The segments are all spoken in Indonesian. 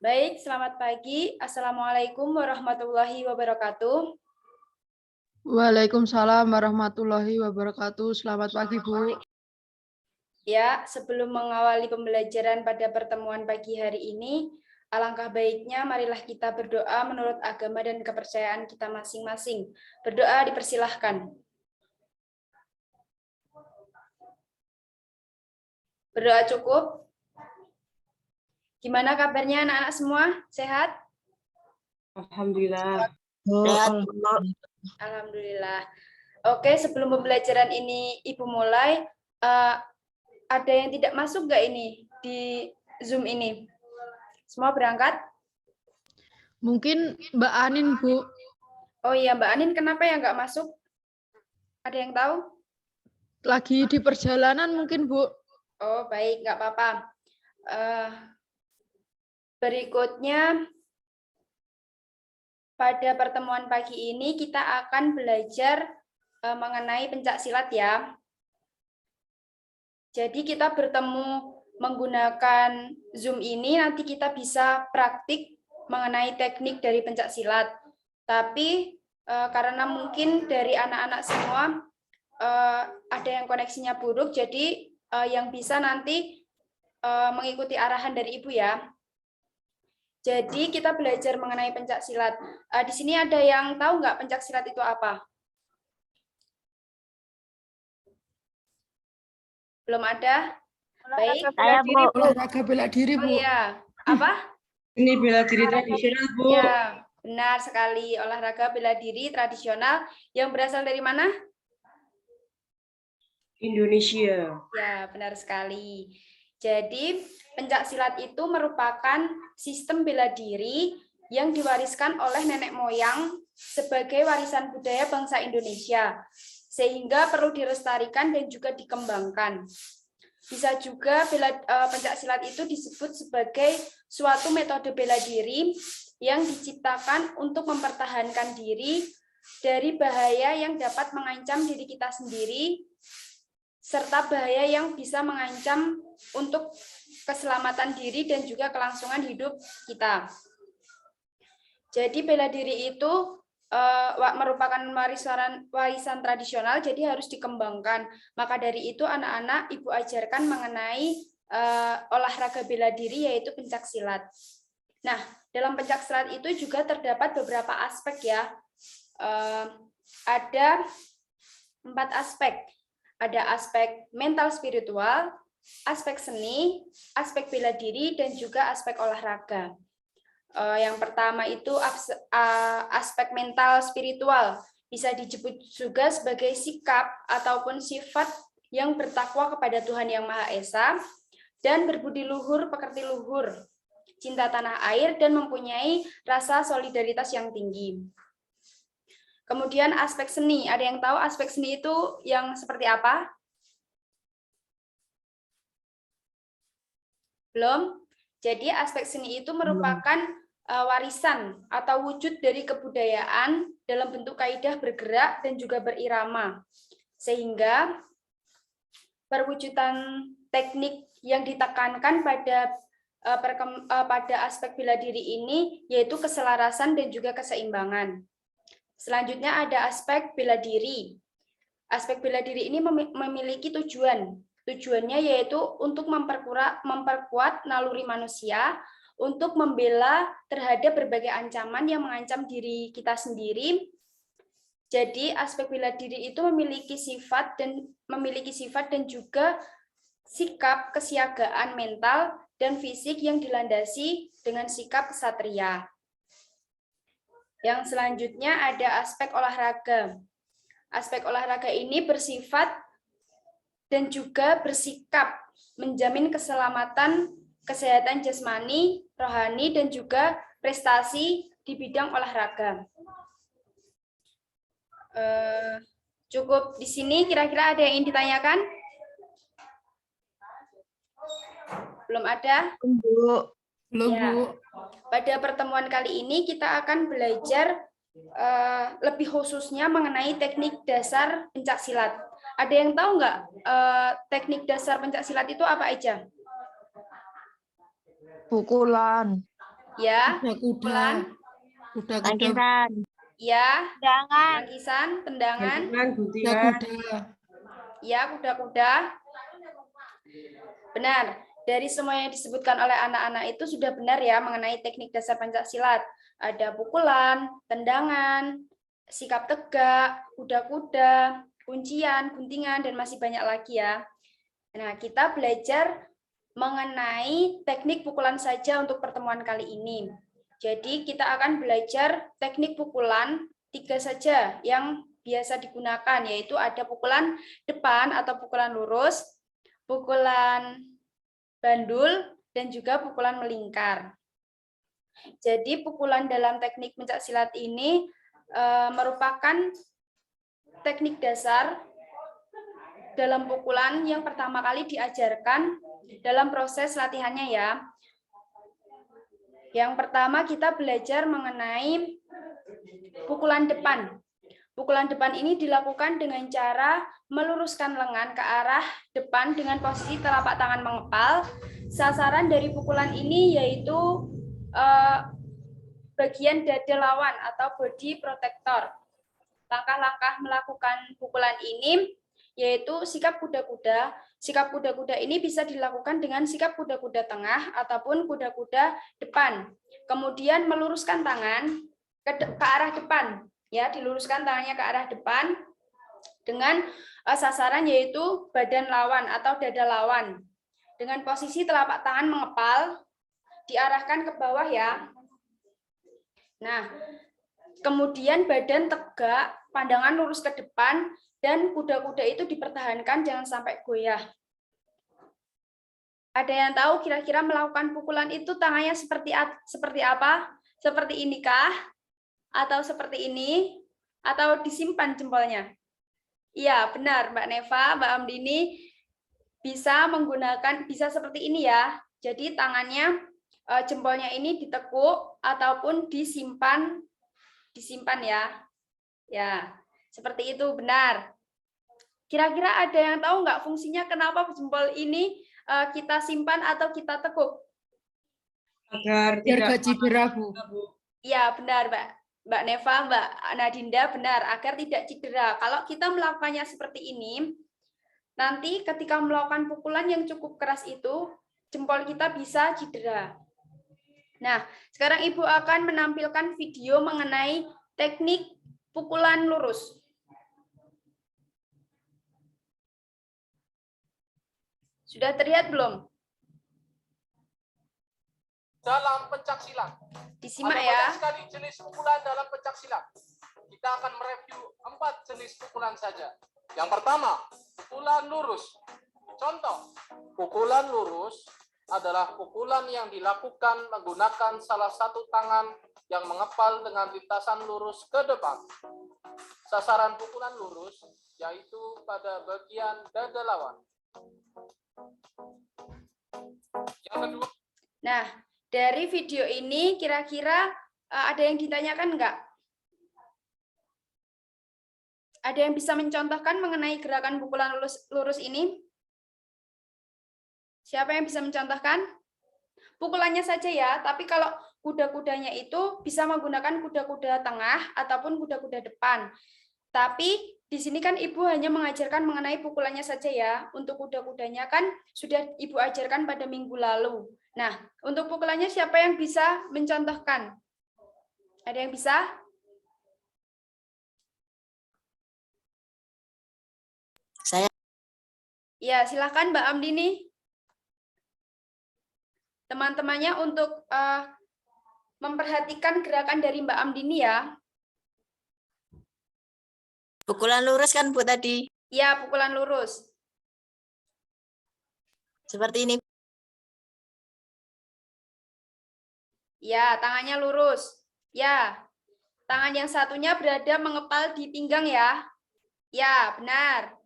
Baik, selamat pagi. Assalamualaikum warahmatullahi wabarakatuh. Waalaikumsalam warahmatullahi wabarakatuh. Selamat pagi, Bu. Ya, sebelum mengawali pembelajaran pada pertemuan pagi hari ini, alangkah baiknya marilah kita berdoa menurut agama dan kepercayaan kita masing-masing. Berdoa dipersilahkan. Berdoa cukup? Gimana kabarnya anak-anak semua? Sehat? Alhamdulillah. Alhamdulillah. Oke, sebelum pembelajaran ini Ibu mulai, ada yang tidak masuk nggak ini di Zoom ini? Semua berangkat? Mungkin Mbak Anin, Bu. Oh iya, Mbak Anin kenapa ya nggak masuk? Ada yang tahu? Lagi di perjalanan mungkin, Bu. Oh, baik, nggak apa-apa. Berikutnya, pada pertemuan pagi ini kita akan belajar mengenai pencak silat ya. Jadi kita bertemu menggunakan Zoom ini, nanti kita bisa praktik mengenai teknik dari pencak silat. Tapi karena mungkin dari anak-anak semua ada yang koneksinya buruk, jadi yang bisa nanti mengikuti arahan dari Ibu ya. Jadi kita belajar mengenai pencak silat. Di sini ada yang tahu nggak pencak silat itu apa? Belum ada? Baik. Olahraga bela diri, Oh Bu. iya. Apa? Ini bela diri tradisional, Bu. Ya, benar sekali. Olahraga bela diri tradisional yang berasal dari mana? Indonesia. Ya, benar sekali. Jadi, pencak silat itu merupakan sistem bela diri yang diwariskan oleh nenek moyang sebagai warisan budaya bangsa Indonesia, sehingga perlu dilestarikan dan juga dikembangkan. Bisa juga pencak silat itu disebut sebagai suatu metode bela diri yang diciptakan untuk mempertahankan diri dari bahaya yang dapat mengancam diri kita sendiri, serta bahaya yang bisa mengancam untuk keselamatan diri dan juga kelangsungan hidup kita. Jadi bela diri itu merupakan warisan tradisional, jadi harus dikembangkan. Maka dari itu anak-anak Ibu ajarkan mengenai olahraga bela diri, yaitu pencak silat. Nah, dalam pencak silat itu juga terdapat beberapa aspek ya. Ada 4 aspek. Ada aspek mental spiritual, aspek seni, aspek bela diri, dan juga aspek olahraga. Yang pertama itu aspek mental spiritual, bisa disebut juga sebagai sikap ataupun sifat yang bertakwa kepada Tuhan Yang Maha Esa dan berbudi luhur pekerti luhur, cinta tanah air, dan mempunyai rasa solidaritas yang tinggi. Kemudian aspek seni, ada yang tahu aspek seni itu yang seperti apa? Belum? Jadi aspek seni itu merupakan warisan atau wujud dari kebudayaan dalam bentuk kaidah bergerak dan juga berirama. Sehingga perwujudan teknik yang ditekankan pada aspek bela diri ini yaitu keselarasan dan juga keseimbangan. Selanjutnya ada aspek bela diri. Aspek bela diri ini memiliki tujuan. Tujuannya yaitu untuk memperkuat naluri manusia untuk membela terhadap berbagai ancaman yang mengancam diri kita sendiri. Jadi aspek bela diri itu memiliki sifat dan juga sikap kesiagaan mental dan fisik yang dilandasi dengan sikap kesatria. Yang selanjutnya ada aspek olahraga. Aspek olahraga ini bersifat dan juga bersikap menjamin keselamatan, kesehatan jasmani, rohani, dan juga prestasi di bidang olahraga. Cukup di sini, kira-kira ada yang ingin ditanyakan? Belum ada? Belum, Ya. Bu. Pada pertemuan kali ini kita akan belajar lebih khususnya mengenai teknik dasar pencak silat. Ada yang tahu nggak teknik dasar pencak silat itu apa aja? Pukulan. Ya, Kuda-kuda. pukulan. Kuda-kuda. Tangkisan. Ya, Tendangan. tangkisan, tendangan. Gantungan, guntingan. Kuda-kuda. Ya, kuda-kuda. Benar. Dari semua yang disebutkan oleh anak-anak itu sudah benar ya mengenai teknik dasar Pencaksilat. Ada pukulan, tendangan, sikap tegak, kuda-kuda, kuncian, guntingan, dan masih banyak lagi ya. Nah, kita belajar mengenai teknik pukulan saja untuk pertemuan kali ini. Jadi kita akan belajar teknik pukulan 3 saja yang biasa digunakan, yaitu ada pukulan depan atau pukulan lurus, pukulan bandul, dan juga pukulan melingkar. Jadi pukulan dalam teknik pencaksilat ini merupakan teknik dasar dalam pukulan yang pertama kali diajarkan dalam proses latihannya ya. Yang pertama kita belajar mengenai pukulan depan. Pukulan depan ini dilakukan dengan cara meluruskan lengan ke arah depan dengan posisi telapak tangan mengepal. Sasaran dari pukulan ini yaitu bagian dada lawan atau body protector. Langkah-langkah melakukan pukulan ini yaitu sikap kuda-kuda. Sikap kuda-kuda ini bisa dilakukan dengan sikap kuda-kuda tengah ataupun kuda-kuda depan. Kemudian meluruskan tangan ke arah depan. Ya, diluruskan tangannya ke arah depan dengan sasaran yaitu badan lawan atau dada lawan. Dengan posisi telapak tangan mengepal, diarahkan ke bawah ya. Nah, kemudian badan tegak, pandangan lurus ke depan, dan kuda-kuda itu dipertahankan jangan sampai goyah. Ada yang tahu kira-kira melakukan pukulan itu tangannya seperti apa? Seperti inikah? Atau seperti ini, atau disimpan jempolnya? Iya, benar Mbak Neva, Mbak Amdini, bisa seperti ini ya. Jadi tangannya, jempolnya ini ditekuk ataupun disimpan ya. Ya, seperti itu benar. Kira-kira ada yang tahu nggak fungsinya kenapa jempol ini kita simpan atau kita tekuk? Agar Biar tidak gak cedera, Bu. Iya, benar Mbak Neva, Mbak Nadinda, benar, agar tidak cedera. Kalau kita melakukannya seperti ini, nanti ketika melakukan pukulan yang cukup keras itu, jempol kita bisa cedera. Nah, sekarang Ibu akan menampilkan video mengenai teknik pukulan lurus. Sudah terlihat belum? Dalam pencaksilat. Disimak Ada ya. banyak sekali jenis pukulan dalam pencaksilat. Kita akan mereview 4 jenis pukulan saja. Yang pertama, pukulan lurus. Contoh, pukulan lurus adalah pukulan yang dilakukan menggunakan salah satu tangan yang mengepal dengan lintasan lurus ke depan. Sasaran pukulan lurus yaitu pada bagian dada lawan. Yang kedua. Nah, dari video ini kira-kira ada yang ditanyakan enggak? Ada yang bisa mencontohkan mengenai gerakan pukulan lurus ini? Siapa yang bisa mencontohkan? Pukulannya saja ya, tapi kalau kuda-kudanya itu bisa menggunakan kuda-kuda tengah ataupun kuda-kuda depan. Tapi di sini kan Ibu hanya mengajarkan mengenai pukulannya saja ya. Untuk kuda-kudanya kan sudah Ibu ajarkan pada minggu lalu. Nah, untuk pukulannya siapa yang bisa mencontohkan? Ada yang bisa? Saya. Ya, silakan Mbak Amdini. Teman-temannya untuk memperhatikan gerakan dari Mbak Amdini ya. Pukulan lurus kan Bu tadi? Ya, pukulan lurus. Seperti ini. Ya, tangannya lurus. Ya, tangan yang satunya berada mengepal di pinggang ya. Ya, benar.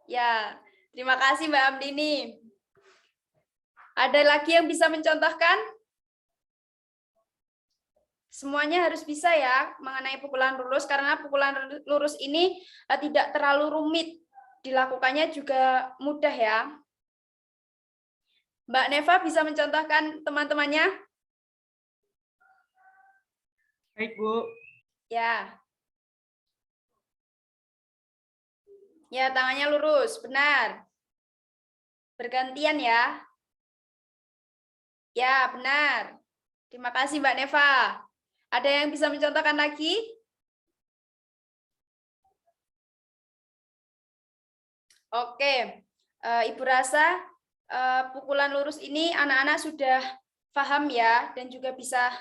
Ya, terima kasih Mbak Amdini. Ada lagi yang bisa mencontohkan? Semuanya harus bisa ya mengenai pukulan lurus, karena pukulan lurus ini tidak terlalu rumit. Dilakukannya juga mudah ya. Mbak Neva bisa mencontohkan teman-temannya? Baik, Bu. Ya. Ya, tangannya lurus, benar. Bergantian ya. Ya, benar. Terima kasih Mbak Neva. Ada yang bisa mencontohkan lagi? Oke, Ibu rasa pukulan lurus ini anak-anak sudah paham ya, dan juga bisa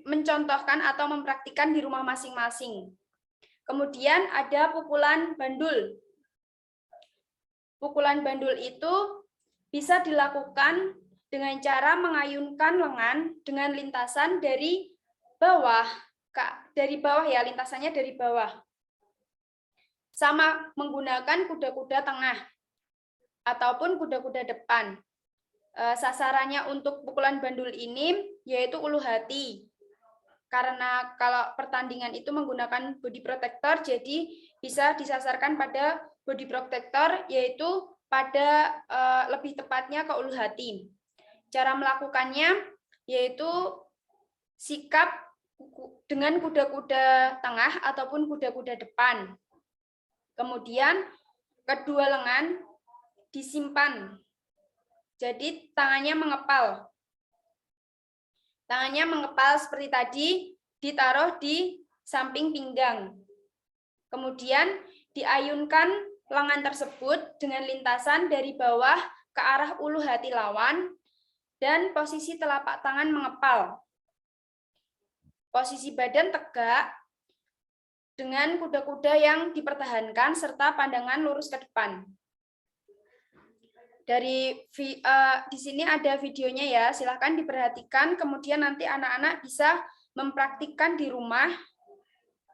mencontohkan atau mempraktikkan di rumah masing-masing. Kemudian ada pukulan bandul. Pukulan bandul itu bisa dilakukan dengan cara mengayunkan lengan dengan lintasan dari bawah, ya, lintasannya dari bawah. Sama menggunakan kuda-kuda tengah ataupun kuda-kuda depan. Sasarannya untuk pukulan bandul ini yaitu ulu hati. Karena kalau pertandingan itu menggunakan body protector, jadi bisa disasarkan pada body protector, yaitu pada lebih tepatnya ke ulu hati. Cara melakukannya yaitu sikap dengan kuda-kuda tengah ataupun kuda-kuda depan. Kemudian kedua lengan disimpan. Jadi tangannya mengepal. Tangannya mengepal seperti tadi, ditaruh di samping pinggang. Kemudian diayunkan lengan tersebut dengan lintasan dari bawah ke arah ulu hati lawan dan posisi telapak tangan mengepal. Posisi badan tegak dengan kuda-kuda yang dipertahankan serta pandangan lurus ke depan. Di sini ada videonya ya, silahkan diperhatikan, kemudian nanti anak-anak bisa mempraktikkan di rumah,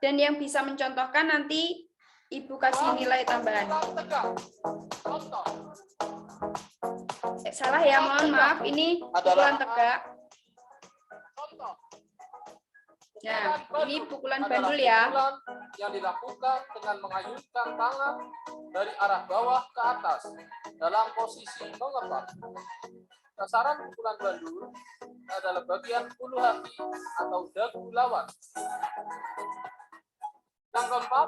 dan yang bisa mencontohkan nanti Ibu kasih nilai tambahan. Salah ya, mohon maaf, ini pukulan tegak. Nah, ini pukulan bandul ya. Yang dilakukan dengan mengayunkan tangan dari arah bawah ke atas dalam posisi mengepal. Sasaran pukulan bandul adalah bagian ulu hati atau dagu lawan. Yang keempat.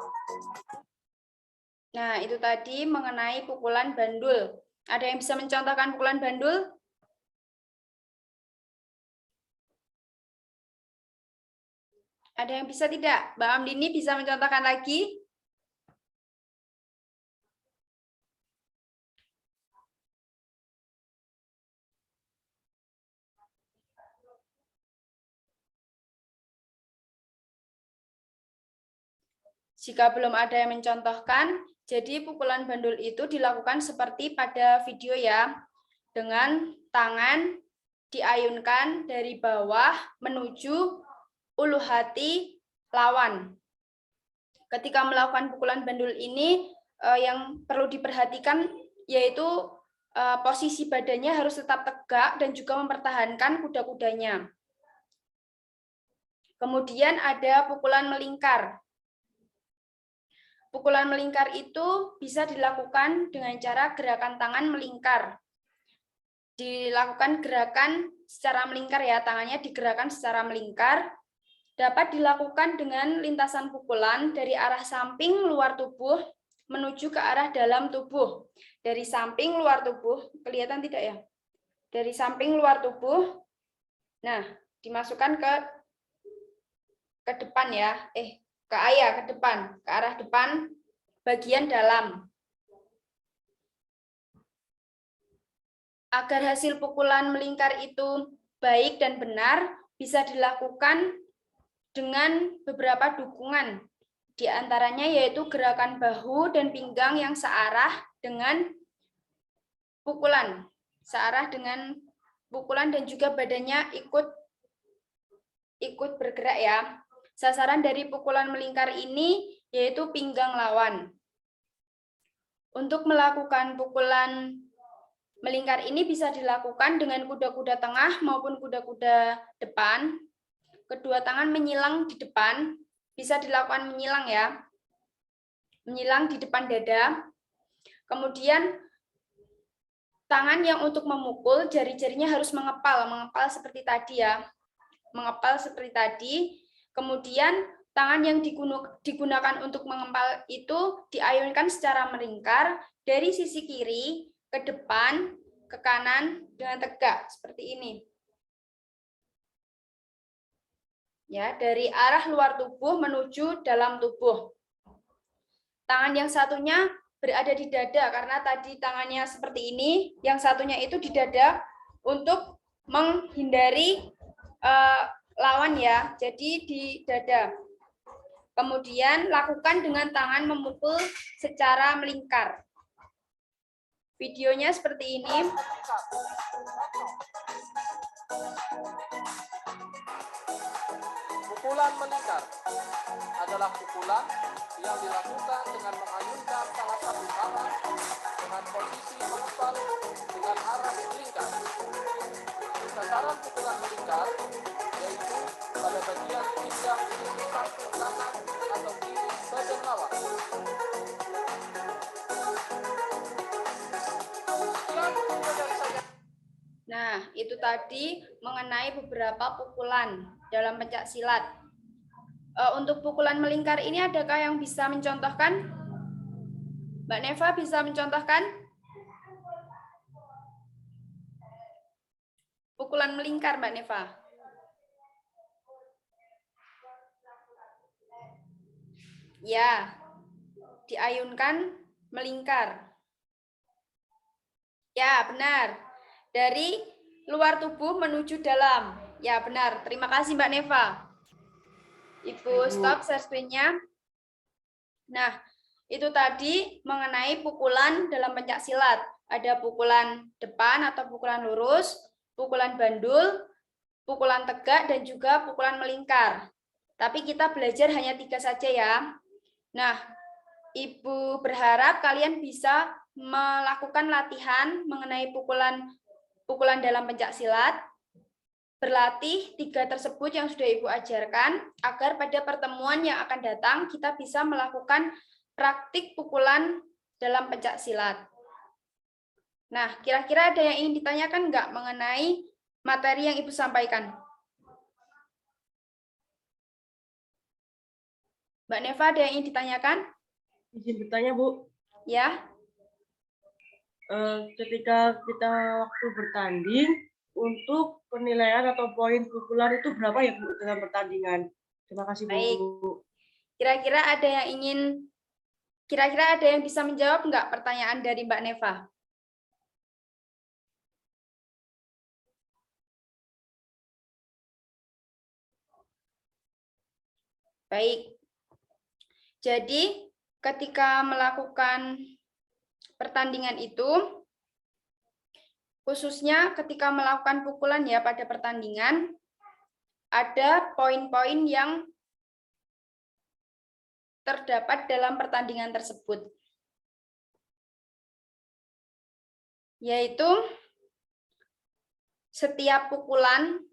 Nah, itu tadi mengenai pukulan bandul. Ada yang bisa mencontohkan pukulan bandul? Ada yang bisa tidak? Mbak Amdini bisa mencontohkan lagi? Jika belum ada yang mencontohkan, jadi pukulan bandul itu dilakukan seperti pada video ya, dengan tangan diayunkan dari bawah menuju ulu hati lawan. Ketika melakukan pukulan bandul ini, yang perlu diperhatikan yaitu posisi badannya harus tetap tegak dan juga mempertahankan kuda-kudanya. Kemudian ada pukulan melingkar. Pukulan melingkar itu bisa dilakukan dengan cara gerakan tangan melingkar. Dilakukan gerakan secara melingkar ya, tangannya digerakkan secara melingkar. Dapat dilakukan dengan lintasan pukulan dari arah samping luar tubuh menuju ke arah dalam tubuh. Dari samping luar tubuh, kelihatan tidak ya? Dari samping luar tubuh, nah dimasukkan ke depan ya, ke depan, ke arah depan bagian dalam. Agar hasil pukulan melingkar itu baik dan benar, bisa dilakukan dengan beberapa dukungan. Di antaranya yaitu gerakan bahu dan pinggang yang searah dengan pukulan. Searah dengan pukulan dan juga badannya ikut bergerak ya. Sasaran dari pukulan melingkar ini yaitu pinggang lawan. Untuk melakukan pukulan melingkar ini bisa dilakukan dengan kuda-kuda tengah maupun kuda-kuda depan. Kedua tangan menyilang di depan, bisa dilakukan menyilang ya. Menyilang di depan dada. Kemudian tangan yang untuk memukul, jari-jarinya harus mengepal seperti tadi ya. Mengepal seperti tadi. Kemudian tangan yang digunakan untuk mengempal itu diayunkan secara melingkar dari sisi kiri ke depan, ke kanan dengan tegak seperti ini. Ya, dari arah luar tubuh menuju dalam tubuh. Tangan yang satunya berada di dada karena tadi tangannya seperti ini, yang satunya itu di dada untuk menghindari lawan ya. Jadi di dada. Kemudian lakukan dengan tangan memukul secara melingkar. Videonya seperti ini. Pukulan melingkar adalah pukulan yang dilakukan dengan mengayunkan salah satu tangan dengan posisi mengepal dengan arah melingkar. Sasaran pukulan melingkar yaitu pada bagian pinggang sisi samping kanan atau kiri badan lawan. Nah, itu tadi mengenai beberapa pukulan dalam pencak silat. Untuk pukulan melingkar ini adakah yang bisa mencontohkan? Mbak Neva bisa mencontohkan? Pukulan melingkar, Mbak Neva. Ya, diayunkan melingkar. Ya, benar. Dari luar tubuh menuju dalam. Ya, benar. Terima kasih, Mbak Neva. Ibu, stop share screen-nya. Nah, itu tadi mengenai pukulan dalam pencak silat. Ada pukulan depan atau pukulan lurus, pukulan bandul, pukulan tegak, dan juga pukulan melingkar. Tapi kita belajar hanya 3 saja ya. Nah, Ibu berharap kalian bisa melakukan latihan mengenai pukulan dalam pencak silat, berlatih 3 tersebut yang sudah Ibu ajarkan, agar pada pertemuan yang akan datang kita bisa melakukan praktik pukulan dalam pencak silat. Nah, kira-kira ada yang ingin ditanyakan nggak mengenai materi yang Ibu sampaikan? Mbak Neva, ada yang ingin ditanyakan? Izin bertanya, Bu. Ya. Ketika kita waktu bertanding, untuk penilaian atau poin pukulan itu berapa ya, Bu, dalam pertandingan? Terima kasih, Bu. Baik. Kira-kira ada yang bisa menjawab nggak pertanyaan dari Mbak Neva? Baik. Jadi, ketika melakukan pertandingan itu, khususnya ketika melakukan pukulan ya pada pertandingan, ada poin-poin yang terdapat dalam pertandingan tersebut. Yaitu setiap pukulan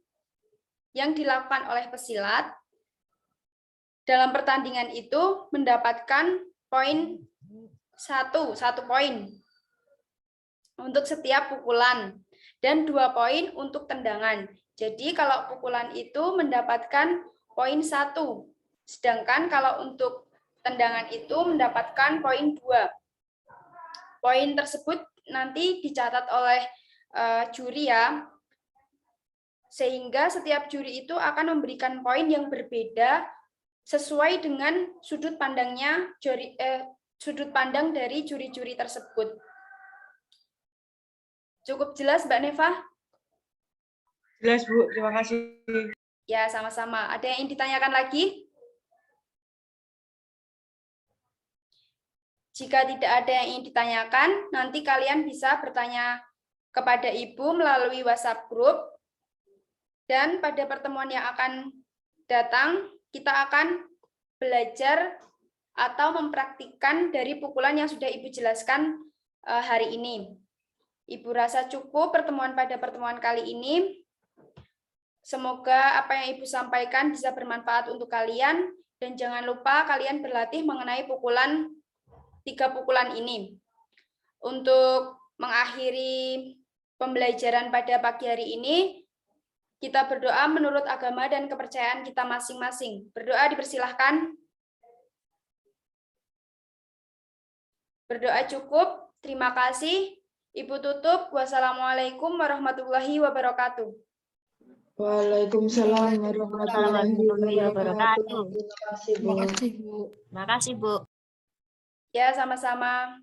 yang dilakukan oleh pesilat dalam pertandingan itu mendapatkan poin satu poin untuk setiap pukulan dan 2 poin untuk tendangan. Jadi kalau pukulan itu mendapatkan poin 1, sedangkan kalau untuk tendangan itu mendapatkan poin 2. Poin tersebut nanti dicatat oleh juri ya, sehingga setiap juri itu akan memberikan poin yang berbeda sesuai dengan sudut pandang dari juri-juri tersebut. Cukup jelas, Mbak Neva? Jelas, Bu. Terima kasih. Ya, sama-sama. Ada yang ingin ditanyakan lagi? Jika tidak ada yang ingin ditanyakan, nanti kalian bisa bertanya kepada Ibu melalui WhatsApp group. Dan pada pertemuan yang akan datang, kita akan belajar atau mempraktikkan dari pukulan yang sudah Ibu jelaskan hari ini. Ibu rasa cukup pertemuan pada pertemuan kali ini. Semoga apa yang Ibu sampaikan bisa bermanfaat untuk kalian. Dan jangan lupa kalian berlatih mengenai 3 pukulan ini. Untuk mengakhiri pembelajaran pada pagi hari ini, Kita berdoa menurut agama dan kepercayaan kita masing-masing. Berdoa dipersilahkan. Berdoa cukup. Terima kasih. Ibu tutup. Wassalamualaikum warahmatullahi wabarakatuh. Waalaikumsalam warahmatullahi wabarakatuh. Terima kasih, Bu. Terima kasih, Bu. Ya, sama-sama.